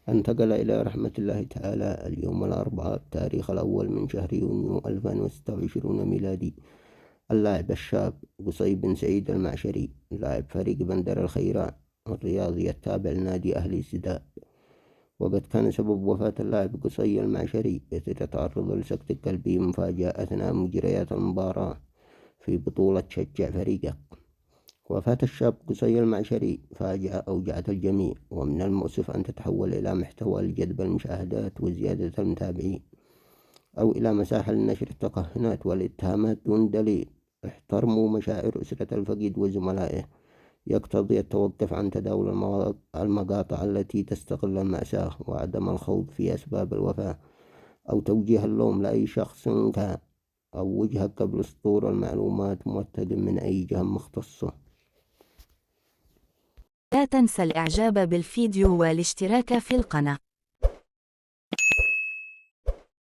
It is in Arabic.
انتقل إلى رحمة الله تعالى اليوم الأربعاء التاريخ الأول من شهر يونيو 2026 ميلادي اللاعب الشاب قصي بن سعيد المعشري لاعب فريق بندر الخيران الرياضي التابع لنادي أهلي سداد. وقد كان سبب وفاة اللاعب قصي المعشري إثر تعرض لسكتة قلبي مفاجئة أثناء مجريات المباراة في بطولة شجع فريقه. وفاة الشاب قصي المعشري فاجعة أوجعت الجميع، ومن المؤسف أن تتحول إلى محتوى لجذب المشاهدات وزيادة المتابعين، أو إلى مساحة لنشر التكهنات والاتهامات دون دليل. احترموا مشاعر أسرة الفقيد وزملائه. يقتضي التوقف عن تداول المقاطع التي تستغل المأساة، وعدم الخوض في أسباب الوفاة أو توجيه اللوم لأي شخص كان أو وجهة قبل صدور المعلومات موثقة من أي جهة مختصة. لا تنسى الإعجاب بالفيديو والاشتراك في القناة.